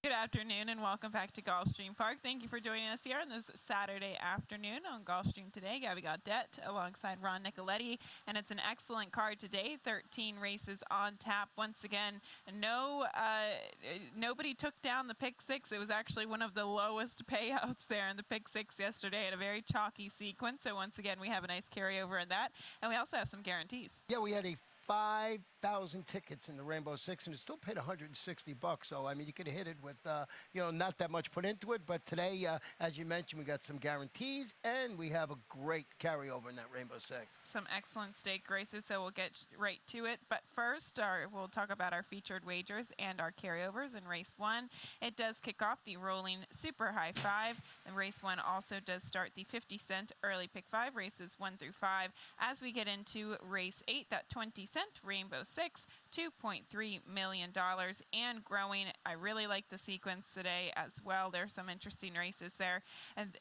Good afternoon and welcome back to Gulfstream Park. Thank you for joining us here on this Saturday afternoon on Gulfstream today. Gabby Gaudette alongside Ron Nicoletti, and it's an excellent card today. 13 races on tap once again. Nobody took down the pick six. It was actually one of the lowest payouts there in the pick six yesterday in a very chalky sequence. So once again, we have a nice carryover in that, and we also have some guarantees. Yeah, we had a 5,000 tickets in the Rainbow Six, and it still paid $160. So, I mean, you could have hit it with, not that much put into it. But today, as you mentioned, we got some guarantees, and we have a great carryover in that Rainbow Six. Some excellent stake races, so we'll get right to it. But first, we'll talk about our featured wagers and our carryovers in race one. It does kick off the rolling super high five. And race one also does start the 50-cent early pick five, races 1 through 5. As we get into race 8, that 20-cent Rainbow Six, $2.3 million and growing. I really like the sequence today as well. There's some interesting races there.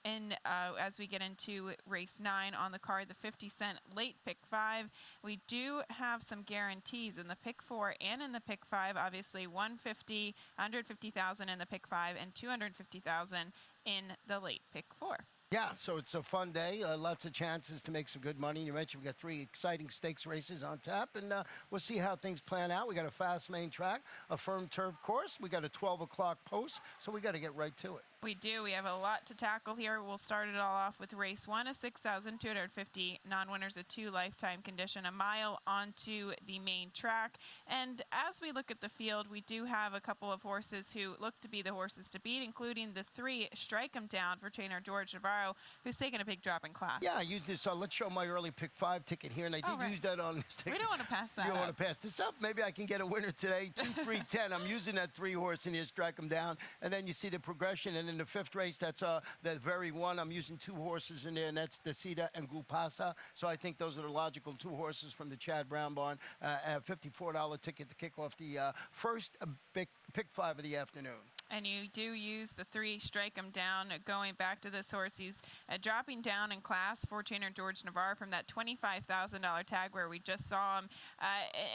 And as we get into race 9 on the card, the 50-cent late pick 5, we do have some guarantees in the pick 4 and in the pick 5. Obviously, 150,000 in the pick 5 and 250,000 in the late pick 4. Yeah, so it's a fun day. Lots of chances to make some good money. You mentioned we got 3 exciting stakes races on tap, and we'll see how things plan out. We got a fast main track, a firm turf course. We got a 12 o'clock post, so we got to get right to it. We do. We have a lot to tackle here. We'll start it all off with race 1, a 6,250 non-winners, a 2 lifetime condition, a mile onto the main track. And as we look at the field, we do have a couple of horses who look to be the horses to beat, including the 3 Strike 'em Down for trainer George Navarro, who's taken a big drop in class. Yeah, I used this. Let's show my early pick 5 ticket here, and I did use that on this ticket. We don't want to pass that. You don't want to pass this up. Maybe I can get a winner today. 2, 3, 10. I'm using that 3 horse in here, Strike 'em Down, and then you see the progression. And in the 5th race, that's the very one. I'm using 2 horses in there, and that's Decida and Gupasa. So I think those are the logical 2 horses from the Chad Brown barn. A $54 ticket to kick off the first pick 5 of the afternoon. And you do use the 3 Strike 'em Down. Going back to this horse, he's dropping down in class for trainer George Navarre from that $25,000 tag where we just saw him.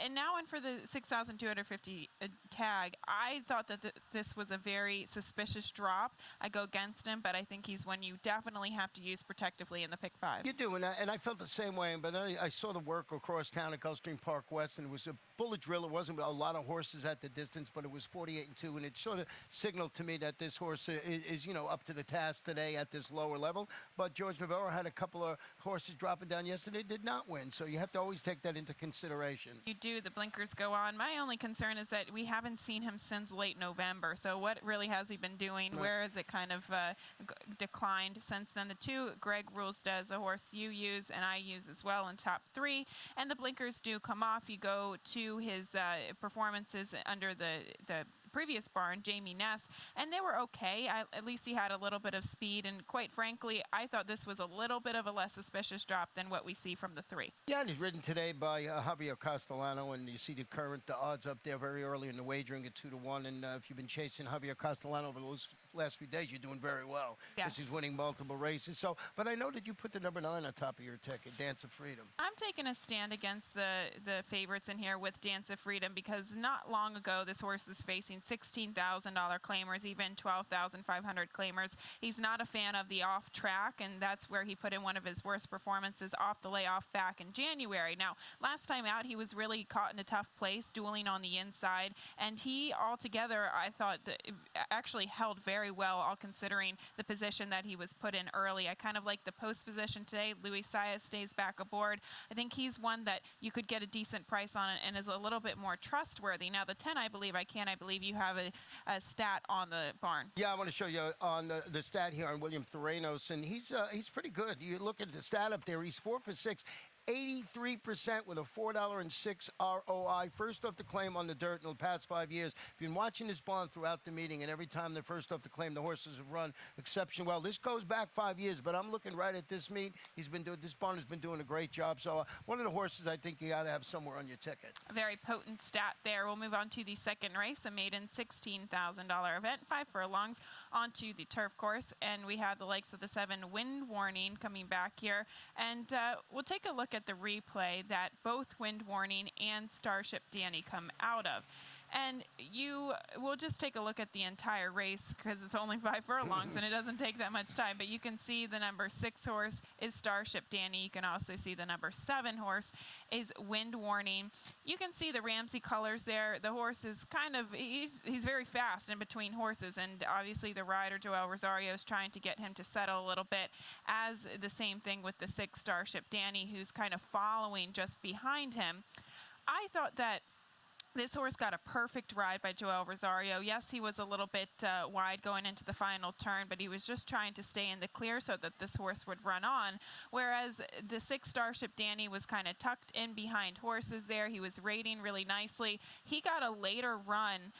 And now in for the 6,250 tag, I thought that this was a very suspicious drop. I go against him, but I think he's one you definitely have to use protectively in the pick 5. You do, and I felt the same way. But I saw the work across town at Gulfstream Park West, and it was a bullet drill. It wasn't a lot of horses at the distance, but it was 48-2, and it sort of signaled to me that this horse is up to the task today at this lower level. But George Navarro had a couple of horses dropping down yesterday, did not win. So you have to always take that into consideration. You do. The blinkers go on. My only concern is that we haven't seen him since late November. So what really has he been doing? Right. Where has it kind of declined since then? The 2 Greg Rules does, a horse you use and I use as well in top 3. And the blinkers do come off. You go to his performances under the previous barn, Jamie Ness, and they were okay. At least he had a little bit of speed, and quite frankly, I thought this was a little bit of a less suspicious drop than what we see from the 3. Yeah, and he's ridden today by Javier Castellano, and you see the odds up there very early in the wagering at 2-1, and if you've been chasing Javier Castellano over those last few days, you're doing very well. Yes. Because he's winning multiple races. So, but I know that you put the number 9 on top of your ticket, Dance of Freedom. I'm taking a stand against the favorites in here with Dance of Freedom, because not long ago, this horse was facing $16,000 claimers, even $12,500 claimers. He's not a fan of the off track, and that's where he put in one of his worst performances off the layoff back in January. Now, last time out, he was really caught in a tough place, dueling on the inside, and he altogether, I thought, actually held very well, all considering the position that he was put in early. I kind of like the post position today. Luis Saez stays back aboard. I think he's one that you could get a decent price on and is a little bit more trustworthy. Now, the 10, I believe you have a stat on the barn. Yeah, I want to show you on the stat here on William Theranos, and he's pretty good. You look at the stat up there, he's 4 for 6. 83% with a $4.06 ROI. First off the claim on the dirt in the past 5 years. You've been watching this barn throughout the meeting, and every time they're first off the claim, the horses have run exceptionally well. This goes back 5 years, but I'm looking right at this meet. This barn has been doing a great job. So one of the horses I think you got to have somewhere on your ticket. A very potent stat there. We'll move on to the second race, a maiden $16,000 event, 5 furlongs onto the turf course, and we have the likes of the 7 Wind Warning coming back here, and we'll take a look at the replay that both Wind Warning and Starship Danny come out of. And you will just take a look at the entire race because it's only 5 furlongs and it doesn't take that much time. But you can see the number 6 horse is Starship Danny. You can also see the number 7 horse is Wind Warning. You can see the Ramsey colors there. The horse is he's very fast in between horses, and obviously the rider Joel Rosario is trying to get him to settle a little bit, as the same thing with the 6 Starship Danny, who's kind of following just behind him. I thought that this horse got a perfect ride by Joel Rosario. Yes, he was a little bit wide going into the final turn, but he was just trying to stay in the clear so that this horse would run on, whereas the 6 Starship Danny was kind of tucked in behind horses there. He was rating really nicely. He got a later run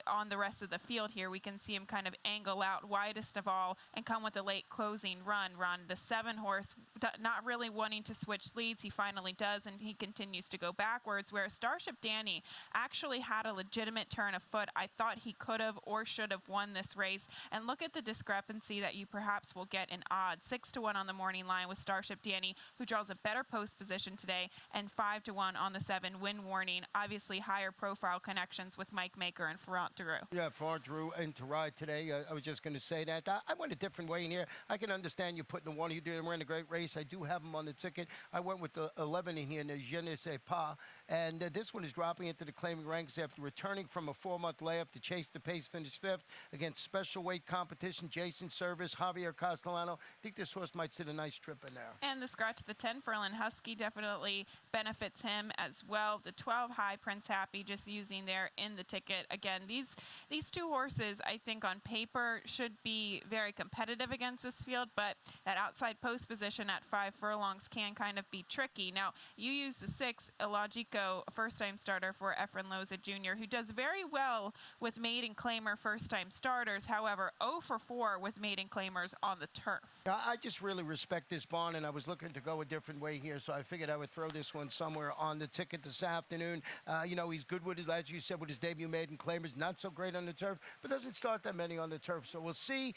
on the rest of the field here. We can see him kind of angle out widest of all and come with a late closing run. The 7 horse not really wanting to switch leads. He finally does, and he continues to go backwards, whereas Starship Danny actually had a legitimate turn of foot. I thought he could have or should have won this race. And look at the discrepancy that you perhaps will get in odds. 6-1 on the morning line with Starship Danny, who draws a better post position today, and 5-1 on the 7 Wind Warning. Obviously higher profile connections with Mike Maker and Ferrant Drew. Yeah, Ferrant Drew in to ride today. I was just going to say that. I went a different way in here. I can understand you putting the one you did and ran a great race. I do have him on the ticket. I went with the 11 in here, the Je ne sais pas. And this one is dropping into the claiming ranks after returning from a 4-month layup to chase the pace, finished 5th against special weight competition. Jason Service, Javier Castellano. I think this horse might sit a nice trip in there. And the scratch, the 10 Furlan Husky, definitely benefits him as well. The 12 High Prince Happy, just using there in the ticket. Again, these 2 horses, I think on paper, should be very competitive against this field, but that outside post position at 5 furlongs can kind of be tricky. Now, you use the 6 Illogico, first-time starter for Efren Loza Jr., who does very well with maiden claimer first-time starters. However, 0 for 4 with maiden claimers on the turf. I just really respect this barn, and I was looking to go a different way here, so I figured I would throw this one somewhere on the ticket this afternoon. You know, he's good with his, as you said, with his debut maiden claimers. Not so great on the turf, but doesn't start that many on the turf. So we'll see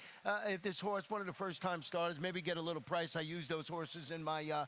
if this horse, one of the first-time starters, maybe get a little price. I used those horses in my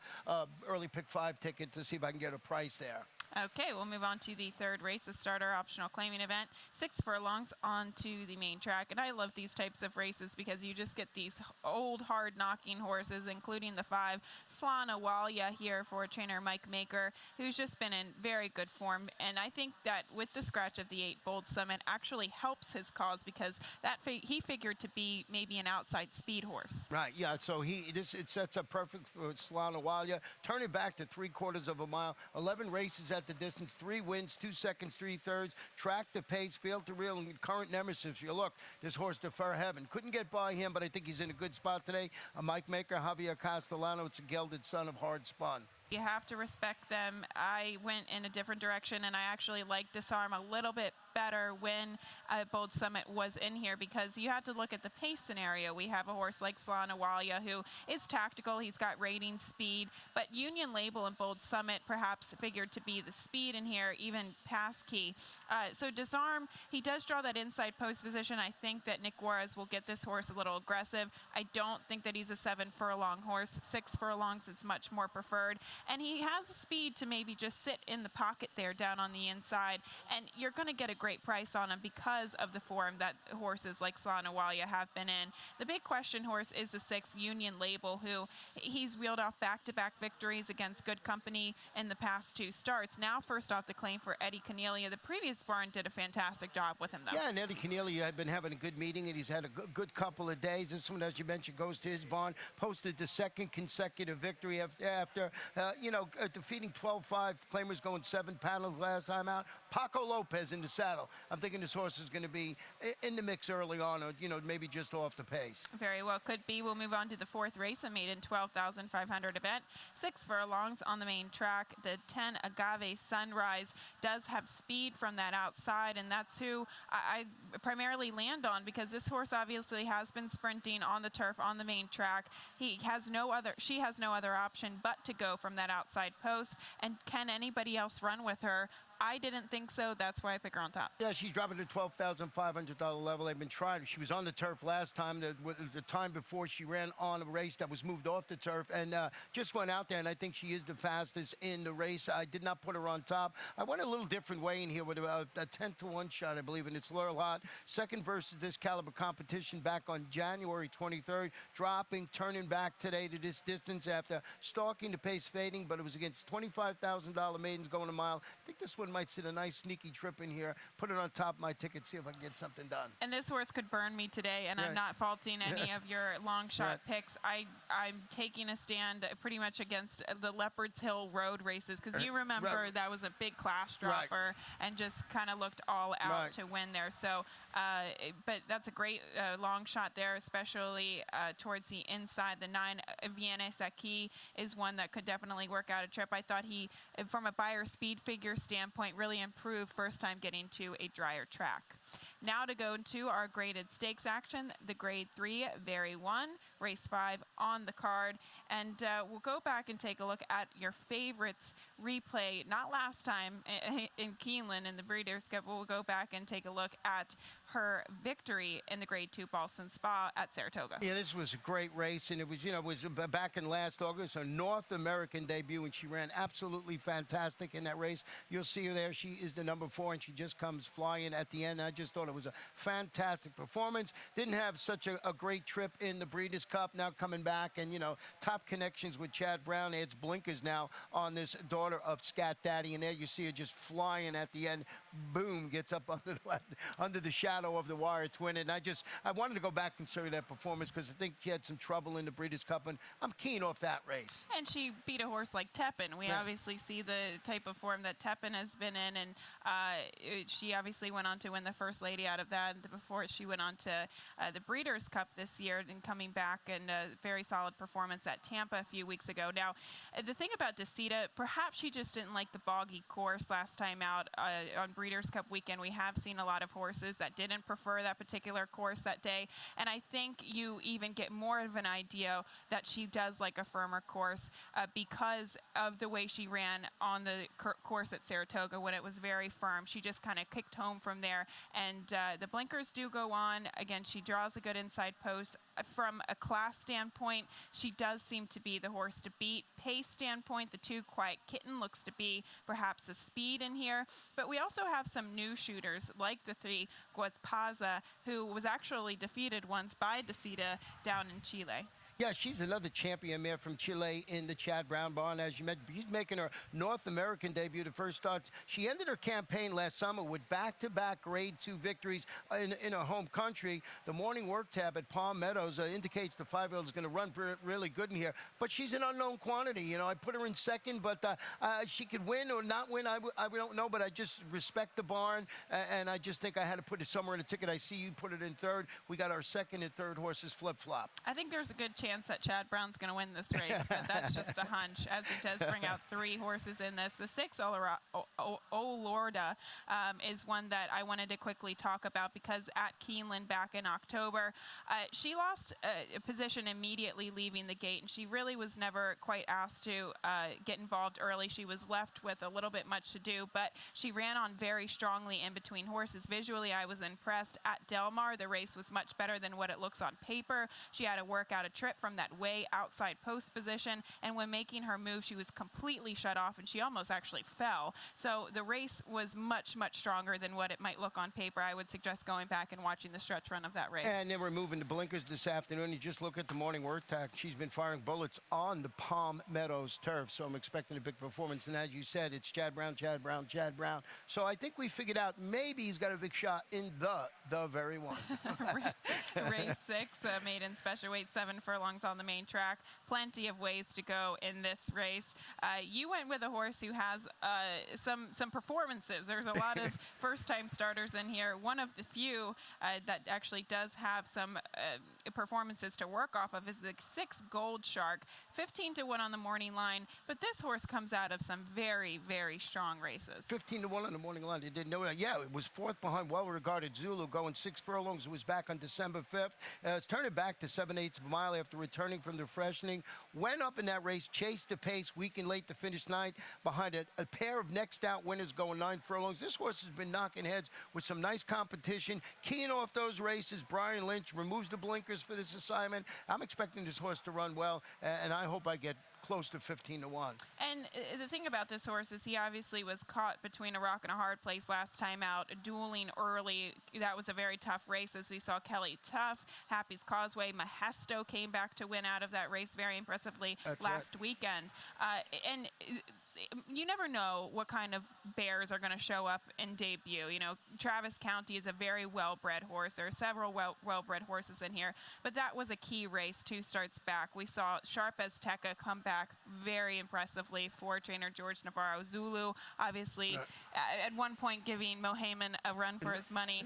early pick 5 ticket to see if I can get a price there. Okay, we'll move on to the 3rd race, the starter optional claiming event. 6 furlongs onto the main track. And I love these types of races because you just get these old, hard-knocking horses, including the 5 Slana Walia here for trainer Mike Maker, who's just been in very good form. And I think that with the scratch of the 8 Bold Summit actually helps his cause because that he figured to be maybe an outside speed horse. Right, yeah, so it sets up perfect for Slana Walia. Turn it back to 3/4 of a mile. 11 races at the distance, 3 wins, 2 seconds, 3 thirds. Track the pace, field to reel, and current nemesis. You look, this horse, Defer Heaven. Couldn't get by him, but I think he's in a good spot today. Mike Maker, Javier Castellano. It's a gelded son of Hard Spun. You have to respect them. I went in a different direction, and I actually liked Disarm a little bit better when Bold Summit was in here because you had to look at the pace scenario. We have a horse like Slana Walia who is tactical. He's got rating speed, but Union Label and Bold Summit perhaps figured to be the speed in here, even Passkey. So Disarm, he does draw that inside post position. I think that Nick Juarez will get this horse a little aggressive. I don't think that he's a 7 furlong horse. 6 furlongs is much more preferred. And he has the speed to maybe just sit in the pocket there down on the inside. And you're going to get a great price on him because of the form that horses like Slana Walia have been in. The big question horse is the 6 Union Label, who he's wheeled off back-to-back victories against good company in the past 2 starts. Now first off the claim for Eddie Cornelia. The previous barn did a fantastic job with him, though. Yeah, and Eddie Cornelia had been having a good meeting, and he's had a good couple of days. This one, as you mentioned, goes to his barn. Posted the 2nd consecutive victory after defeating 12-5 claimers, going 7 panels last time out. Paco Lopez in the saddle. I'm thinking this horse is going to be in the mix early on, or maybe just off the pace. Very well could be. We'll move on to the 4th race, a maiden 12,500 event. 6 furlongs on the main track. The 10 Agave Sunrise does have speed from that outside, and that's who I primarily land on because this horse obviously has been sprinting on the turf on the main track. She has no other option but to go from that outside post. And can anybody else run with her? I didn't think so. That's why I pick her on top. Yeah, she's dropping to $12,500 level. They've been trying. She was on the turf last time. The time before she ran on a race that was moved off the turf and just went out there. And I think she is the fastest in the race. I did not put her on top. I went a little different way in here with a 10-to-1 shot, I believe, and it's Laurel Hot. Second versus this caliber competition back on January 23rd. Dropping, turning back today to this distance after stalking the pace fading, but it was against $25,000 maidens going a mile. I think this one might sit a nice sneaky trip in here. Put it on top of my ticket, see if I can get something done. And this horse could burn me today, and I'm not faulting any of your long shot picks. I'm taking a stand pretty much against the Leopard's Hill Road races, because you remember that was a big class dropper and just kind of looked all out to win there. So, but that's a great long shot there, especially towards the inside. The 9 Vienne Saki is one that could definitely work out a trip. I thought he, from a buyer speed figure standpoint, really improved first time getting to a drier track. Now to go to our graded stakes action, the grade 3, Very 1, race 5 on the card. And we'll go back and take a look at your favorites replay, not last time in Keeneland in the Breeders' Cup, but we'll go back and take a look at her victory in the grade 2 Boston Spa at Saratoga. Yeah, this was a great race, and it was, it was back in last August, her North American debut, and she ran absolutely fantastic in that race. You'll see her there. She is the number 4, and she just comes flying at the end. I just thought it was a fantastic performance. Didn't have such a great trip in the Breeders' Cup. Now coming back, and, top connections with Chad Brown. Adds blinkers now on this daughter of Scat Daddy, and there you see her just flying at the end. Boom, gets up under the shadow of the wire twin. And I wanted to go back and show you that performance because I think she had some trouble in the Breeders' Cup, and I'm keen off that race. And she beat a horse like Tepin. We obviously see the type of form that Tepin has been in, and she obviously went on to win the First Lady out of that before she went on to the Breeders' Cup this year, and coming back and a very solid performance at Tampa a few weeks ago. Now, the thing about Desita, perhaps she just didn't like the boggy course last time out on Breeders' Cup weekend. We have seen a lot of horses that didn't prefer that particular course that day, and I think you even get more of an idea that she does like a firmer course because of the way she ran on the course at Saratoga when it was very firm. She just kind of kicked home from there, and the blinkers do go on. Again, she draws a good inside post. From a class standpoint, she does seem to be the horse to beat. Pace standpoint, the 2 Quiet Kitten looks to be perhaps the speed in here. But we also have some new shooters like the 3 Guazpaza, who was actually defeated once by Desita down in Chile. Yeah, she's another champion mare from Chile in the Chad Brown barn. As you mentioned, she's making her North American debut, the first start. She ended her campaign last summer with back-to-back grade 2 victories in her home country. The morning work tab at Palm Meadows indicates the 5-year-old is going to run really good in here. But she's an unknown quantity. I put her in second, but she could win or not win. I don't know, but I just respect the barn, and I just think I had to put it somewhere in the ticket. I see you put it in third. We got our second and third horses flip-flop. I think there's a good chance that Chad Brown's going to win this race, but that's just a hunch, as he does bring out 3 horses in this. The 6 Olorda is one that I wanted to quickly talk about because at Keeneland back in October, she lost a position immediately leaving the gate, and she really was never quite asked to get involved early. She was left with a little bit much to do, but she ran on very strongly in between horses. Visually, I was impressed. At Del Mar, the race was much better than what it looks on paper. She had to work out a trip from that way outside post position, and when making her move, she was completely shut off, and she almost actually fell. So the race was much, much stronger than what it might look on paper. I would suggest going back and watching the stretch run of that race. And then we're moving the blinkers this afternoon. You just look at the morning work tack. She's been firing bullets on the Palm Meadows turf, so I'm expecting a big performance. And as you said, it's Chad Brown, Chad Brown, Chad Brown. So I think we figured out maybe he's got a big shot in the very one. Race 6, maiden special weight, 7 furlongs on the main track. Plenty of ways to go in this race. You went with a horse who has some performances. There's a lot of first-time starters in here. One of the few that actually does have some performances to work off of is the 6 Gold Shark, 15-1 on the morning line. But this horse comes out of some very, very strong races. 15-1 on the morning line. You didn't know that? Yeah, it was fourth behind well-regarded Zulu, going 6 furlongs. It was back on December 5th. It's turning back to 7/8 of a mile after returning from the freshening. Went up in that race, chased the pace, weak and late to finish ninth behind a pair of next out winners going 9 furlongs. This horse has been knocking heads with some nice competition. Keying off those races, Brian Lynch removes the blinkers for this assignment. I'm expecting this horse to run well, and I hope I get close to 15-1. And the thing about this horse is he obviously was caught between a rock and a hard place last time out, dueling early. That was a very tough race, as we saw Kelly Tough, Happy's Causeway. Mahesto came back to win out of that race very impressively last weekend. And you never know what kind of bears are going to show up in debut. You know, Travis County is a very well-bred horse. There are several well-bred horses in here, but that was a key race 2 starts back. We saw Sharp as Tekka come back very impressively for trainer George Navarro. Zulu, obviously, at one point giving Mohayman a run for his money.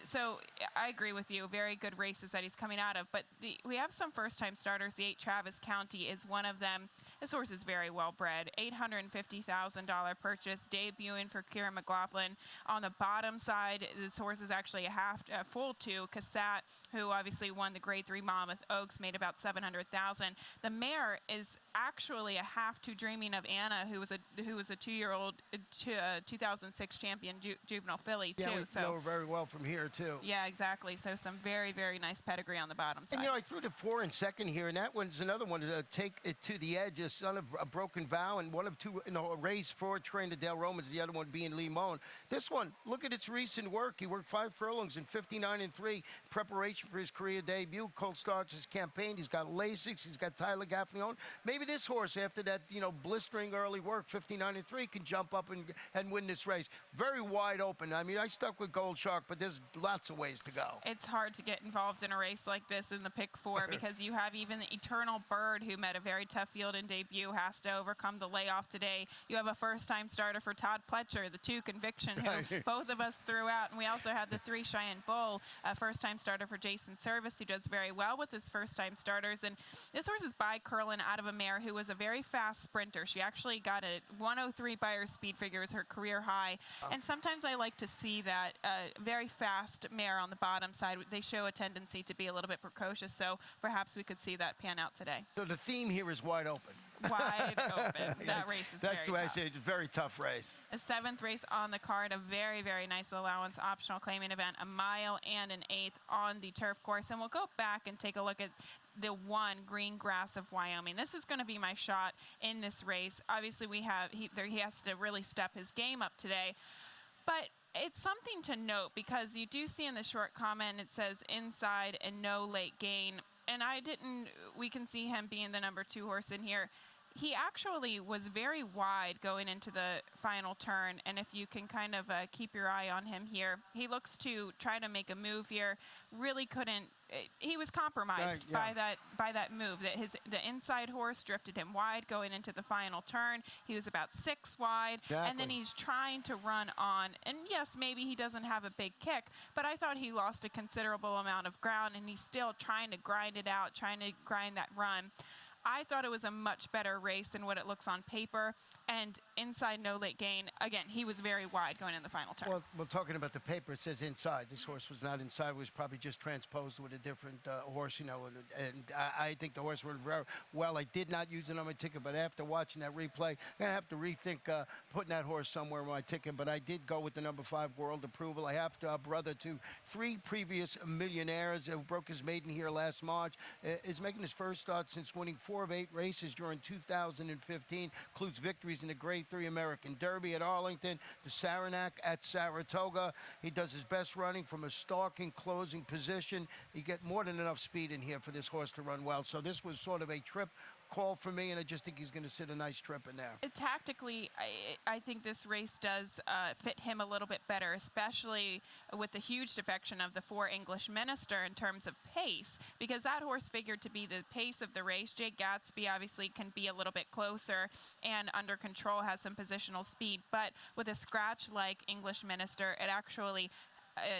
So I agree with you. Very good races that he's coming out of. But we have some first-time starters. The 8 Travis County is one of them. This horse is very well-bred. $850,000 purchase, debuting for Kieran McLaughlin. On the bottom side, this horse is actually a full 2. Cassat, who obviously won the Grade 3 Monmouth Oaks, made about $700,000. The mare is actually a half to Dreaming of Anna, who was a 2-year-old 2006 champion juvenile filly too. Yeah, we know her very well from here too. Yeah, exactly. So some very, very nice pedigree on the bottom side. And I threw the 4 in second here, and that one's another one to take it to the edge. A son of a Broken Vow, and one of 2, a race for trainer Dale Romans, the other one being Lee Moan. This one, look at its recent work. He worked 5 furlongs in 59-3, preparation for his career debut. Colt starts his campaign. He's got Lasix. He's got Tyler Gaffleone. Maybe this horse, after that, blistering early work, 59-3, can jump up and win this race. Very wide open. I mean, I stuck with Gold Shark, but there's lots of ways to go. It's hard to get involved in a race like this in the pick 4 because you have even the Eternal Bird, who met a very tough field in debut, has to overcome the layoff today. You have a first-time starter for Todd Pletcher, the 2 Conviction, who both of us threw out. And we also had the 3 Cheyenne Bull, a first-time starter for Jason Service, who does very well with his first-time starters. And this horse is by Curlin out of a mare who was a very fast sprinter. She actually got a 103 by her speed figure as her career high. And sometimes I like to see that very fast mare on the bottom side. They show a tendency to be a little bit precocious, so perhaps we could see that pan out today. So the theme here is wide open. Wide open. That race is That's very why tough. I say it's a very tough race. A 7th race on the card, a very, very nice allowance optional claiming event, a mile and an 1/8 on the turf course. And we'll go back and take a look at the 1 Green Grass of Wyoming. This is going to be my shot in this race. Obviously, he has to really step his game up today. But it's something to note because you do see in the short comment it says inside and no late gain. And we can see him being the number 2 horse in here. He actually was very wide going into the final turn, and if you can kind of keep your eye on him here, he looks to try to make a move here. Really couldn't. He was compromised by that move. The inside horse drifted him wide going into the final turn. He was about 6 wide, and then he's trying to run on. And yes, maybe he doesn't have a big kick, but I thought he lost a considerable amount of ground, and he's still trying to grind it out, trying to grind that run. I thought it was a much better race than what it looks on paper. And inside, no late gain. Again, he was very wide going in the final turn. Well, talking about the paper, it says inside. This horse was not inside. It was probably just transposed with a different horse, And I think the horse went very well. I did not use it on my ticket, but after watching that replay, I'm going to have to rethink putting that horse somewhere on my ticket. But I did go with the number 5 World Approval. I have to brother to 3 previous millionaires who broke his maiden here last March. Is making his first start since winning 4 of 8 races during 2015. Includes victories in the Grade 3 American Derby at Arlington, the Saranac at Saratoga. He does his best running from a stalking closing position. You get more than enough speed in here for this horse to run well. So this was sort of a trip call for me, and I just think he's going to sit a nice trip in there. Tactically, I think this race does fit him a little bit better, especially with the huge defection of the 4 English Minister in terms of pace, because that horse figured to be the pace of the race. Jake Gatsby obviously can be a little bit closer and under control, has some positional speed, but with a scratch like English Minister, it actually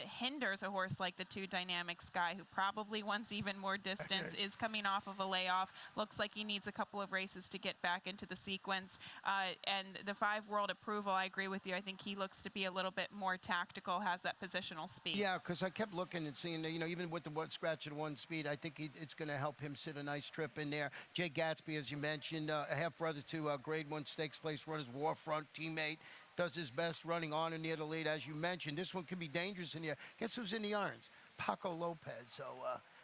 hinders a horse like the Two Dynamic Sky, who probably wants even more distance, is coming off of a layoff. Looks like he needs a couple of races to get back into the sequence. And the 5 World Approval, I agree with you. I think he looks to be a little bit more tactical, has that positional speed. Yeah, because I kept looking and seeing, even with the scratch at 1 speed, I think it's going to help him sit a nice trip in there. Jay Gatsby, as you mentioned, a half-brother to Grade 1 Stakes Place runners, Warfront teammate, does his best running on and near the lead, as you mentioned. This one could be dangerous in here. Guess who's in the irons? Paco Lopez. So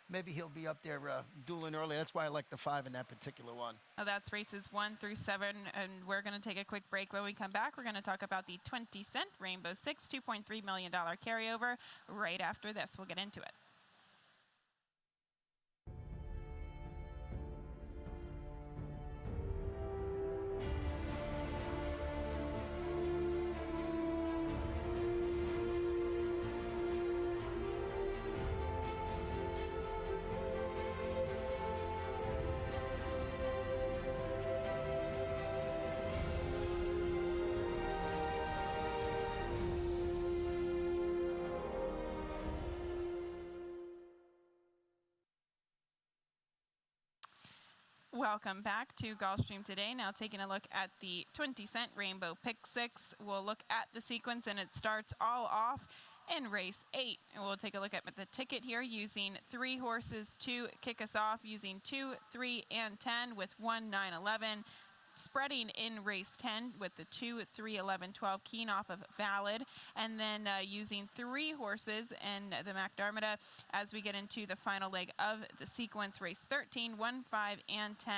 maybe he'll be up there dueling early. That's why I like the 5 in that particular one. Oh, that's races 1 through 7, and we're going to take a quick break. When we come back, we're going to talk about the 20-cent Rainbow 6 $2.3 million carryover right after this. We'll get into it. Welcome back to Gulfstream today. Now taking a look at the 20-cent Rainbow Pick 6. We'll look at the sequence, and it starts all off in race 8. And we'll take a look at the ticket here using 3 horses to kick us off, using 2, 3, and 10 with 1, 9, 11. Spreading in race 10 with the 2, 3, 11, 12 keen off of Valid, and then using 3 horses in the McDermott as we get into the final leg of the sequence, race 13, 1, 5, and 10.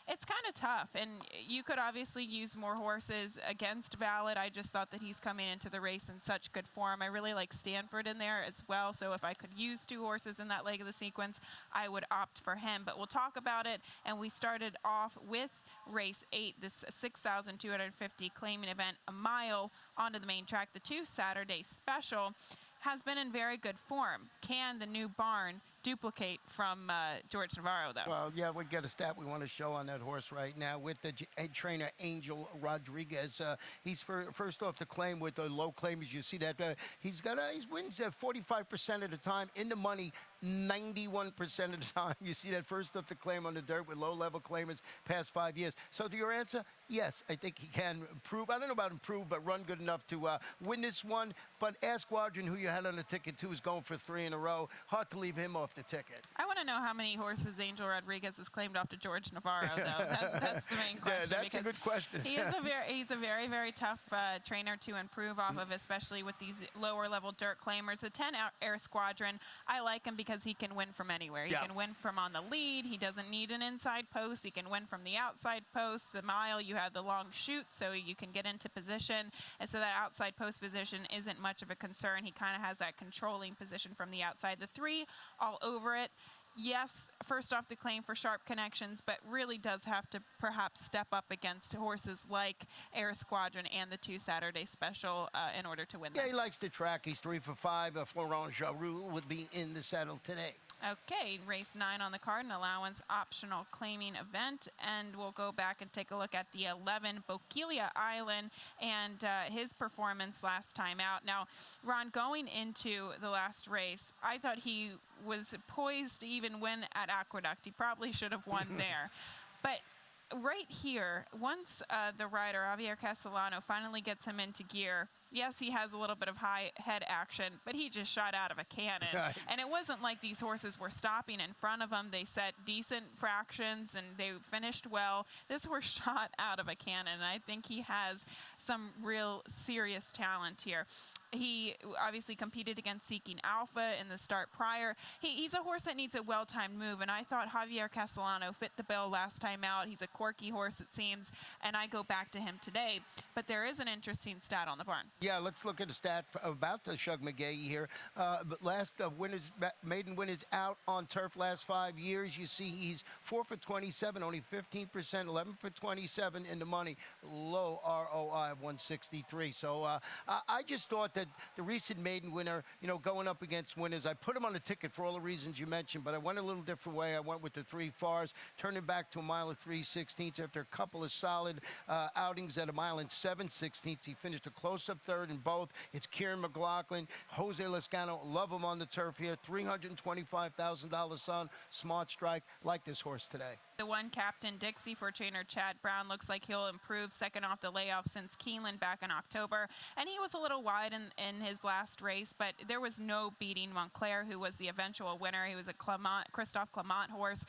It's kind of tough, and you could obviously use more horses against Valid. I just thought that he's coming into the race in such good form. I really like Stanford in there as well, so if I could use 2 horses in that leg of the sequence, I would opt for him. But we'll talk about it, and we started off with race 8, this 6,250 claiming event, a mile onto the main track. The 2 Saturday special has been in very good form. Can the new barn duplicate from George Navarro, though? Well, yeah, we got a stat we want to show on that horse right now with the head trainer Angel Rodriguez. He's first off the claim with the low claimers. You see that he wins 45% of the time, in the money 91% of the time. You see that first off the claim on the dirt with low-level claimers past 5 years. So to your answer, yes, I think he can improve. I don't know about improve, but run good enough to win this one. But Ask Wadron, who you had on the ticket too, is going for 3 in a row. Hard to leave him off the ticket. I want to know how many horses Angel Rodriguez has claimed off to George Navarro, though. That's the main question. Yeah, that's a good question. He's a very, very tough trainer to improve off of, especially with these lower-level dirt claimers. The 10 Air Squadron, I like him because he can win from anywhere. He can win from on the lead. He doesn't need an inside post. He can win from the outside post. The mile, you have the long chute, so you can get into position. And so that outside post position isn't much of a concern. He kind of has that controlling position from the outside. The 3 all over it. Yes, first off the claim for sharp connections, but really does have to perhaps step up against horses like Air Squadron and the 2 Saturday special in order to win. Yeah, he likes the track. He's 3 for 5. Florent Jarroux would be in the saddle today. Okay, race 9 on the card, an allowance optional claiming event, and we'll go back and take a look at the 11 Bokelia Island and his performance last time out. Now, Ron, going into the last race, I thought he was poised to even win at Aqueduct. He probably should have won there. But right here, once the rider, Javier Castellano, finally gets him into gear, yes, he has a little bit of high head action, but he just shot out of a cannon. Right. And it wasn't like these horses were stopping in front of him. They set decent fractions, and they finished well. This horse shot out of a cannon, and I think he has some real serious talent here. He obviously competed against Seeking Alpha in the start prior. He's a horse that needs a well-timed move, and I thought Javier Castellano fit the bill last time out. He's a quirky horse, it seems, and I go back to him today. But there is an interesting stat on the barn. Yeah, let's look at a stat about the Shug McGahee here. But last maiden winners out on turf last 5 years. You see he's 4 for 27, only 15%, 11 for 27 in the money. Low ROI of 163. So I just thought that the recent maiden winner, going up against winners, I put him on the ticket for all the reasons you mentioned, but I went a little different way. I went with the 3 Fars, turning back to a mile of 3/16 after a couple of solid outings at a mile and 7/16. He finished a close-up third in both. It's Kieran McLaughlin, Jose Lezcano. Love him on the turf here. $325,000 son. Smart strike. Like this horse today. The one Captain Dixie for trainer Chad Brown looks like he'll improve, second off the layoff since Keeneland back in October. And he was a little wide in his last race, but there was no beating Montclair, who was the eventual winner. He was a Christophe Clement horse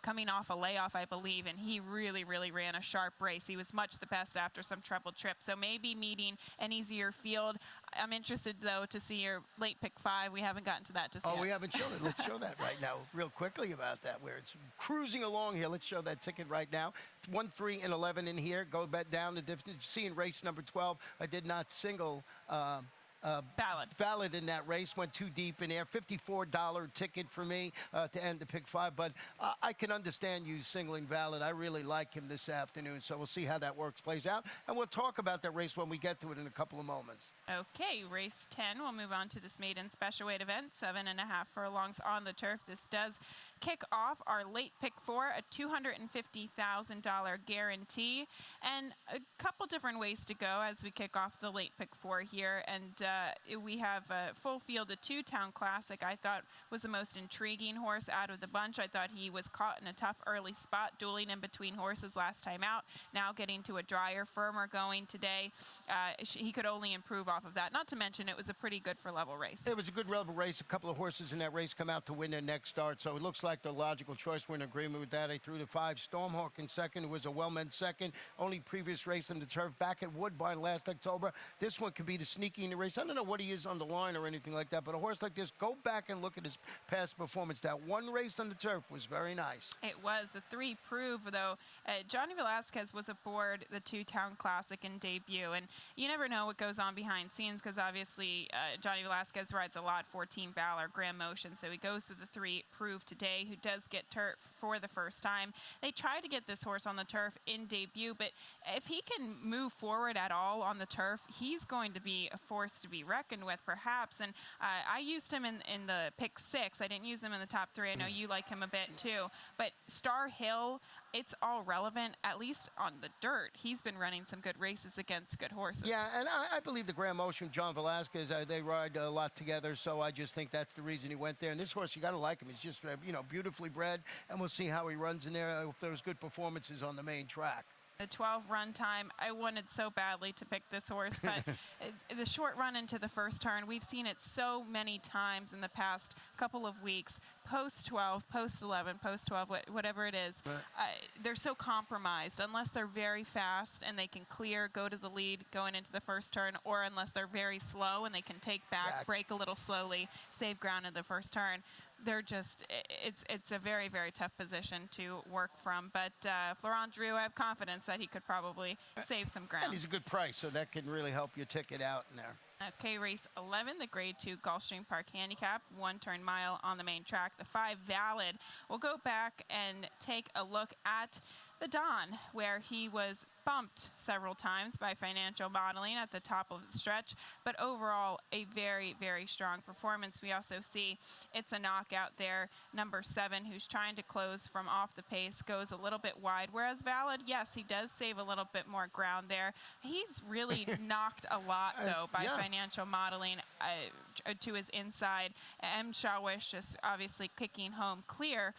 coming off a layoff, I believe, and he really, really ran a sharp race. He was much the best after some treble trip, so maybe meeting an easier field. I'm interested, though, to see your late pick 5. We haven't gotten to that just yet. Oh, we haven't shown it. Let's show that right now real quickly about that, where it's cruising along here. Let's show that ticket right now. 1, 3, and 11 in here. Go back down the difference. See in race number 12, I did not single Valid in that race. Went too deep in there. $54 ticket for me to end the pick 5. But I can understand you singling Valid. I really like him this afternoon. So we'll see how that plays out. And we'll talk about that race when we get to it in a couple of moments. Okay, race 10. We'll move on to this maiden special weight event. 7.5 furlongs on the turf. This does kick off our late pick 4, a $250,000 guarantee, and a couple different ways to go as we kick off the late pick 4 here. And we have a full field. The Two-Town Classic, I thought, was the most intriguing horse out of the bunch. I thought he was caught in a tough early spot, dueling in between horses last time out. Now getting to a drier, firmer going today. He could only improve off of that. Not to mention, it was a pretty good for level race. It was a good level race. A couple of horses in that race come out to win their next start. So it looks like the logical choice. We're in agreement with that. I threw the 5 Stormhawk in second. It was a well-meant second. Only previous race on the turf back at Woodbine last October. This one could be the sneaky in the race. I don't know what he is on the line or anything like that, but a horse like this, go back and look at his past performance. That one race on the turf was very nice. It was. The 3 prove, though. Johnny Velasquez was aboard the Two-Town Classic in debut, and you never know what goes on behind scenes because obviously Johnny Velasquez rides a lot for Team Valor, Grand Motion, so he goes to the 3 prove today, who does get turf for the first time. They tried to get this horse on the turf in debut, but if he can move forward at all on the turf, he's going to be a force to be reckoned with, perhaps. And I used him in the pick 6. I didn't use him in the top 3. I know you like him a bit too. But Star Hill, it's all relevant, at least on the dirt. He's been running some good races against good horses. Yeah, and I believe the Grand Motion, John Velasquez, they ride a lot together, so I just think that's the reason he went there. And this horse, you got to like him. He's just, beautifully bred, and we'll see how he runs in there if there's good performances on the main track. The 12 run time, I wanted so badly to pick this horse, but the short run into the first turn, we've seen it so many times in the past couple of weeks. Post 12, post 11, post 12, whatever it is, they're so compromised unless they're very fast and they can clear, go to the lead going into the first turn, or unless they're very slow and they can take back, break a little slowly, save ground in the first turn. They're just, it's a very, very tough position to work from. But Florent Drew, I have confidence that he could probably save some ground. And he's a good price, so that can really help you tick it out in there. Okay, race 11, the Grade 2 Gulfstream Park Handicap, 1-turn mile on the main track. The 5 Valid. We'll go back and take a look at the Don, where he was bumped several times by financial modeling at the top of the stretch, but overall a very, very strong performance. We also see It's a Knockout there, number 7, who's trying to close from off the pace, goes a little bit wide, whereas Valid, yes, he does save a little bit more ground there. He's really knocked a lot, though, by financial modeling to his inside. M. Shawish just obviously kicking home clear.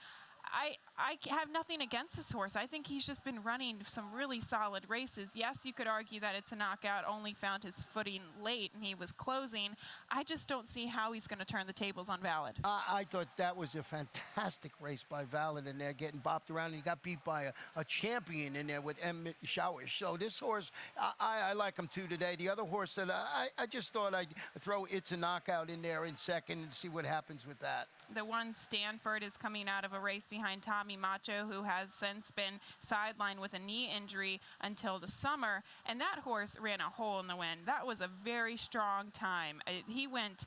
I have nothing against this horse. I think he's just been running some really solid races. Yes, you could argue that It's a Knockout only found his footing late and he was closing. I just don't see how he's going to turn the tables on Valid. I thought that was a fantastic race by Valid in there, getting bopped around, and he got beat by a champion in there with M. Shawish. So this horse, I like him too today. The other horse that I just thought I'd throw It's a Knockout in there in second and see what happens with that. The one Stanford is coming out of a race behind Tommy Macho, who has since been sidelined with a knee injury until the summer, and that horse ran a hole in the wind. That was a very strong time. He went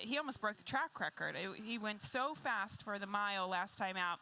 he almost broke the track record. He went so fast for the mile last time out,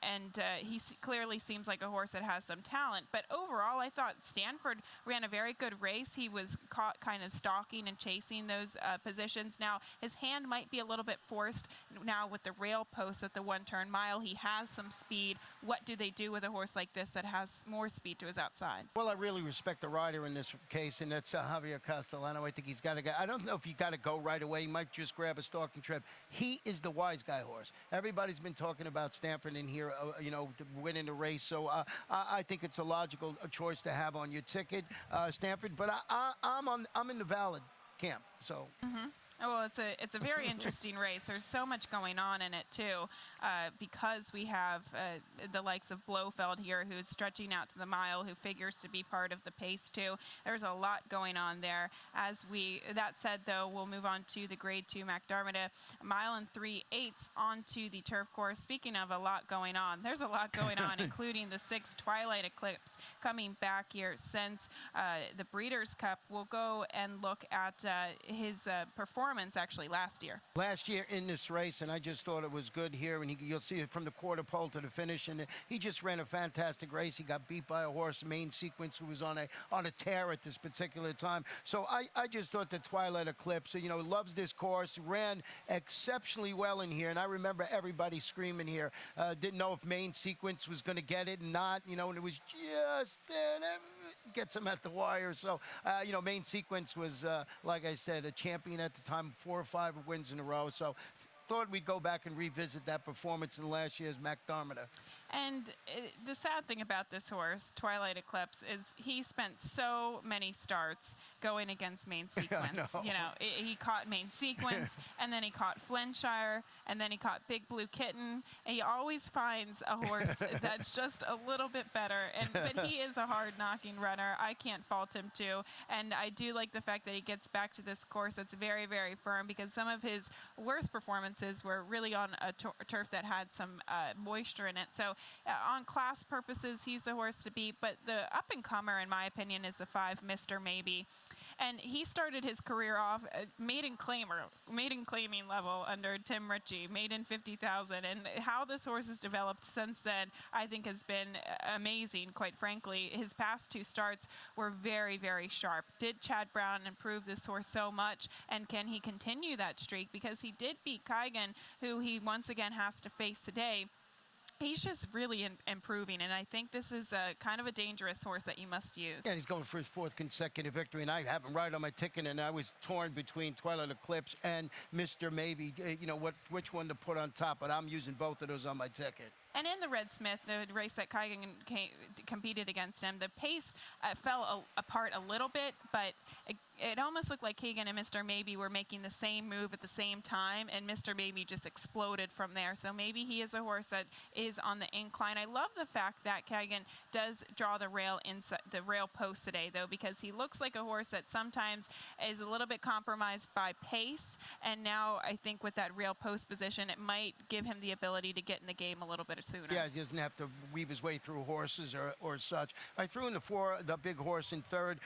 and he clearly seems like a horse that has some talent. But overall, I thought Stanford ran a very good race. He was caught kind of stalking and chasing those positions. Now, his hand might be a little bit forced now with the rail post at the one-turn mile. He has some speed. What do they do with a horse like this that has more speed to his outside? Well, I really respect the rider in this case, and that's Javier Castellano. I think he's got to go. I don't know if you got to go right away. He might just grab a stalking trip. He is the wise guy horse. Everybody's been talking about Stanford in here, winning the race. So I think it's a logical choice to have on your ticket, Stanford. But I'm in the valid camp. So. Mm-hmm. Well, it's a very interesting race. There's so much going on in it too, because we have the likes of Blofeld here, who's stretching out to the mile, who figures to be part of the pace too. There's a lot going on there. That said, though, we'll move on to the Grade 2 McDermott, a mile and 3/8 onto the turf course. Speaking of a lot going on, there's a lot going on, including the 6th Twilight Eclipse coming back here since the Breeders' Cup. We'll go and look at his performance actually last year in this race, and I just thought it was good here, and you'll see it from the quarter pole to the finish, and he just ran a fantastic race. He got beat by a horse, Main Sequence, who was on a tear at this particular time. So I just thought the Twilight Eclipse, loves this course, ran exceptionally well in here, and I remember everybody screaming here, didn't know if Main Sequence was going to get it and not, and it was just there, gets him at the wire. So Main Sequence was, like I said, a champion at the time, 4 or 5 wins in a row. So thought we'd go back and revisit that performance in last year's McDermott. And the sad thing about this horse, Twilight Eclipse, is he spent so many starts going against Main Sequence. He caught Main Sequence, and then he caught Flintshire, and then he caught Big Blue Kitten. And he always finds a horse that's just a little bit better. But he is a hard-knocking runner. I can't fault him too. And I do like the fact that he gets back to this course that's very, very firm, because some of his worst performances were really on a turf that had some moisture in it. So on class purposes, he's the horse to beat. But the up-and-comer, in my opinion, is the 5 Mr. Maybe. And he started his career off maiden claiming level under Tim Ritchie, maiden 50,000. And how this horse has developed since then, I think, has been amazing, quite frankly. His past 2 starts were very, very sharp. Did Chad Brown improve this horse so much? And can he continue that streak? Because he did beat Keigan, who he once again has to face today. He's just really improving, and I think this is kind of a dangerous horse that you must use. Yeah, he's going for his 4th consecutive victory, and I have him right on my ticket, and I was torn between Twilight Eclipse and Mr. Maybe, which one to put on top, but I'm using both of those on my ticket. And in the Red Smith, the race that Keigan competed against him, the pace fell apart a little bit, but it almost looked like Keigan and Mr. Maybe were making the same move at the same time, and Mr. Maybe just exploded from there. So maybe he is a horse that is on the incline. I love the fact that Keigan does draw the rail post today, though, because he looks like a horse that sometimes is a little bit compromised by pace, and now I think with that rail post position, it might give him the ability to get in the game a little bit sooner. Yeah, he doesn't have to weave his way through horses or such. I threw in the big horse in 3rd.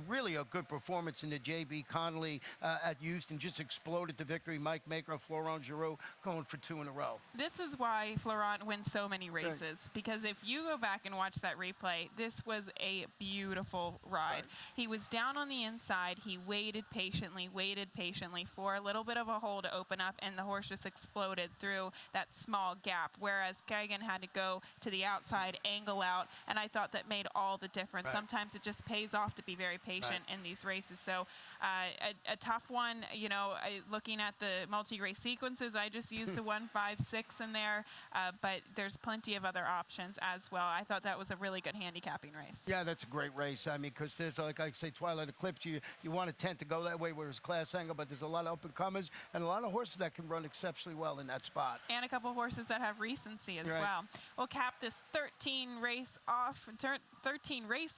Really a good performance in the J.B. Connolly at Houston. Just exploded to victory. Mike Maker, Florent Giroux going for 2 in a row. This is why Florent wins so many races, because if you go back and watch that replay, this was a beautiful ride. Right. He was down on the inside. He waited patiently for a little bit of a hole to open up, and the horse just exploded through that small gap, whereas Keigan had to go to the outside, angle out, and I thought that made all the difference. Right. Sometimes it just pays off to be very patient in these races. So a tough one, looking at the multi-race sequences, I just used the 1, 5, 6 in there, but there's plenty of other options as well. I thought that was a really good handicapping race. Yeah, that's a great race. I mean, because there's, like I say, Twilight Eclipse, you want to tend to go that way where it's class angle, but there's a lot of up-and-comers and a lot of horses that can run exceptionally well in that spot. And a couple horses that have recency as well. We'll cap this 13 race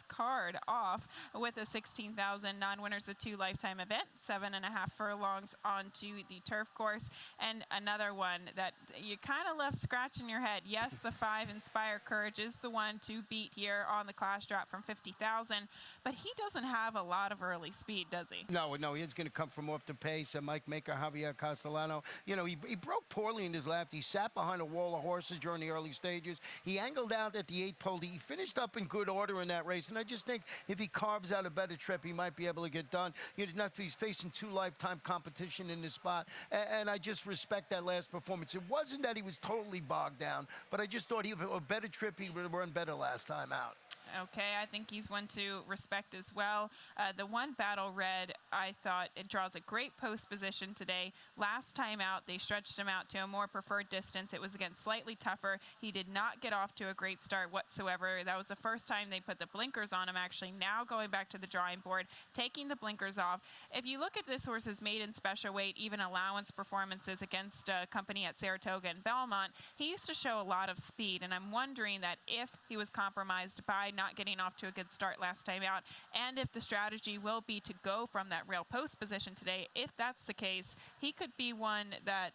card off with a 16,000 non-winner winners of 2 lifetime events, 7.5 furlongs onto the turf course. And another one that you kind of left scratching your head. Yes, the 5 Inspire Courage is the one to beat here on the class drop from 50,000, but he doesn't have a lot of early speed, does he? No, he's going to come from off the pace. Mike Maker, Javier Castellano, you know, he broke poorly in his left. He sat behind a wall of horses during the early stages. He angled out at the 8 pole. He finished up in good order in that race, and I just think if he carves out a better trip, he might be able to get done. He's facing 2 lifetime competition in this spot, and I just respect that last performance. It wasn't that he was totally bogged down, but I just thought he would have a better trip. He would have run better last time out. Okay, I think he's one to respect as well. The one Battle Red, I thought it draws a great post position today. Last time out, they stretched him out to a more preferred distance. It was, again, slightly tougher. He did not get off to a great start whatsoever. That was the first time they put the blinkers on him, actually. Now going back to the drawing board, taking the blinkers off. If you look at this horse's maiden special weight, even allowance performances against a company at Saratoga and Belmont, he used to show a lot of speed, and I'm wondering that if he was compromised by not getting off to a good start last time out, and if the strategy will be to go from that rail post position today, if that's the case, he could be one that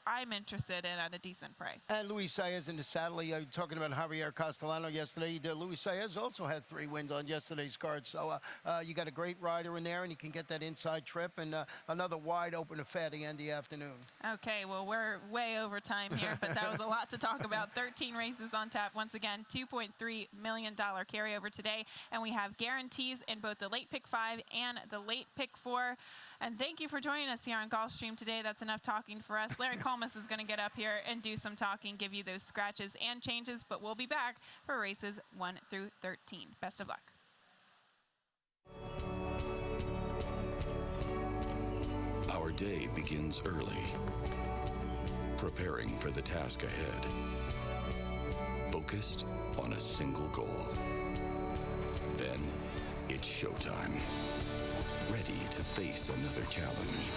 I'm interested in at a decent price. And Luis Saez in the saddle. You're talking about Javier Castellano yesterday. Luis Saez also had 3 wins on yesterday's card, so you got a great rider in there, and you can get that inside trip and another wide open affair at the end of the afternoon. Okay, well, we're way over time here, but that was a lot to talk about. 13 races on tap. Once again, $2.3 million carryover today, and we have guarantees in both the late pick 5 and the late pick 4. And thank you for joining us here on Gulfstream today. That's enough talking for us. Larry Colmus is going to get up here and do some talking, give you those scratches and changes, but we'll be back for races 1 through 13. Best of luck. Our day begins early, preparing for the task ahead, focused on a single goal. Then it's showtime, ready to face another challenge.